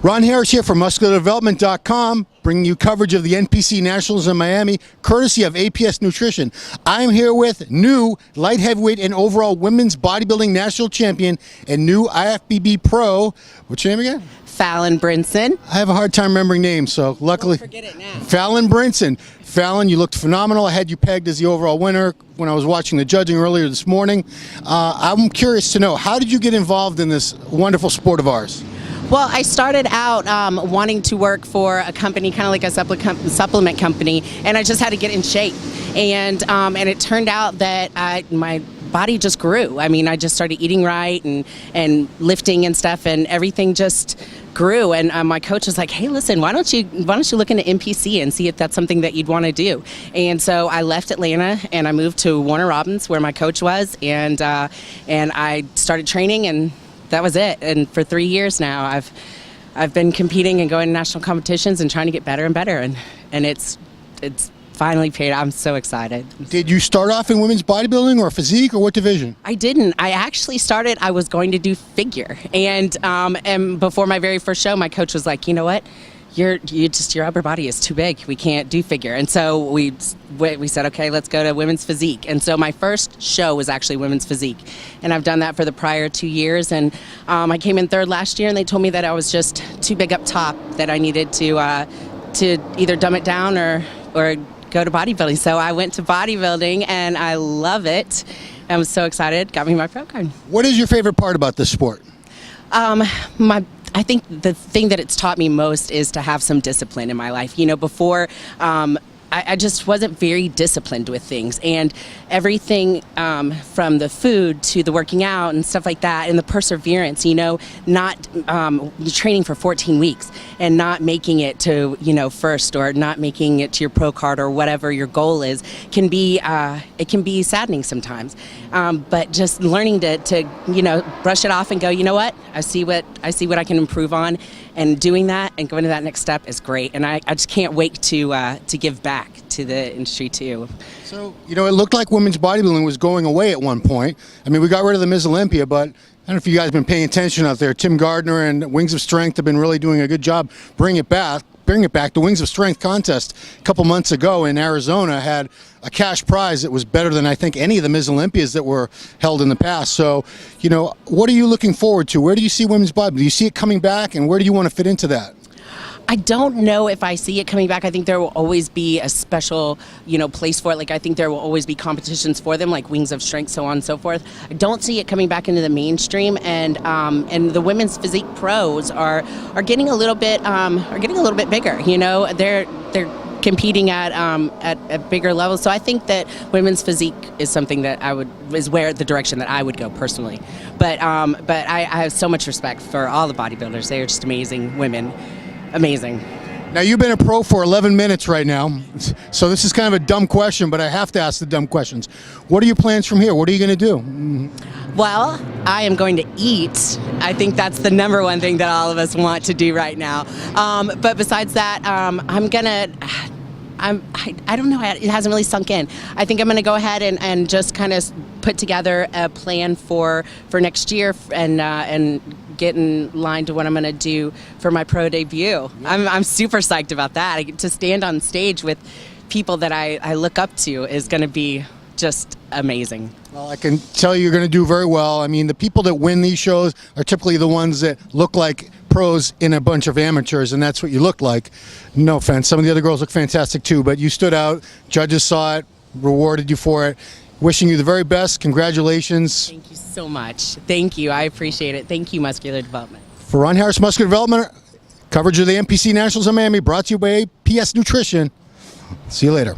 Ron Harris here from MuscularDevelopment.com, bringing you coverage of the NPC Nationals in Miami, courtesy of APS Nutrition. I'm here with new light heavyweight and overall women's bodybuilding national champion and new IFBB pro. What's your name again? Fallon Brinson. I have a hard time remembering names, so luckily. Don't forget it now. Fallon Brinson. Fallon, you looked phenomenal. I had you pegged as the overall winner when I was watching the judging earlier this morning. I'm curious to know, how did you get involved in this wonderful sport of ours? Well, I started out wanting to work for a company, kind of like a supplement company, and I just had to get in shape. And it turned out that my body just grew. I mean, I just started eating right and lifting and stuff, and everything just grew. And my coach was like, "Hey, listen, why don't you look into NPC and see if that's something that you'd want to do?" And so I left Atlanta and I moved to Warner Robins, where my coach was, and I started training, and that was it. And for 3 years now, I've been competing and going to national competitions and trying to get better and better, and it's finally paid. I'm so excited. Did you start off in women's bodybuilding or physique, or what division? I didn't. I actually started, I was going to do figure, and before my very first show, my coach was like, "You know what? Your upper body is too big. We can't do figure." And so we said, "Okay, let's go to women's physique." And so my first show was actually women's physique, and I've done that for the prior 2 years. And I came in third last year, and they told me that I was just too big up top, that I needed to either dumb it down or go to bodybuilding. So I went to bodybuilding, and I love it. I was so excited. Got me my pro card. What is your favorite part about this sport? I think the thing that it's taught me most is to have some discipline in my life. You know, before I just wasn't very disciplined with things, and everything from the food to the working out and stuff like that, and the perseverance, you know, not training for 14 weeks and not making it to, you know, first, or not making it to your pro card, or whatever your goal is, can be it can be saddening sometimes. But just learning to you know, brush it off and go, you know what, I see what I can improve on, and doing that and going to that next step is great. And I just can't wait to give back to the industry too. So, you know, it looked like women's bodybuilding was going away at one point. I mean, we got rid of the Ms. Olympia, but I don't know if you guys have been paying attention out there. Tim Gardner and Wings of Strength have been really doing a good job bringing it back. The Wings of Strength contest a couple months ago in Arizona had a cash prize that was better than I think any of the Ms. Olympias that were held in the past. So, you know, what are you looking forward to? Where do you see women's bodybuilding? Do you see it coming back, and where do you want to fit into that? I don't know if I see it coming back. I think there will always be a special, you know, place for it. Like, I think there will always be competitions for them, like Wings of Strength, so on and so forth. I don't see it coming back into the mainstream, and the women's physique pros are getting a little bit bigger. You know, they're competing at bigger levels. So I think that women's physique is something that is the direction that I would go personally. But I have so much respect for all the bodybuilders. They are just amazing women. Amazing. Now, you've been a pro for 11 minutes right now, so this is kind of a dumb question, but I have to ask the dumb questions. What are your plans from here? What are you going to do? Well, I am going to eat. I think that's the number one thing that all of us want to do right now. But besides that, I don't know, it hasn't really sunk in. I think I'm going to go ahead and just kind of put together a plan for next year, and get in line to what I'm going to do for my pro debut. I'm super psyched about that. To stand on stage with people that I look up to is going to be just amazing. Well, I can tell you're going to do very well. I mean, the people that win these shows are typically the ones that look like pros in a bunch of amateurs, and that's what you look like. No offense, some of the other girls look fantastic too, but you stood out. Judges saw it, rewarded you for it. Wishing you the very best. Congratulations. Thank you so much. Thank you. I appreciate it. Thank you, Muscular Development. For Ron Harris, Muscular Development, coverage of the NPC Nationals in Miami, brought to you by PS Nutrition. See you later.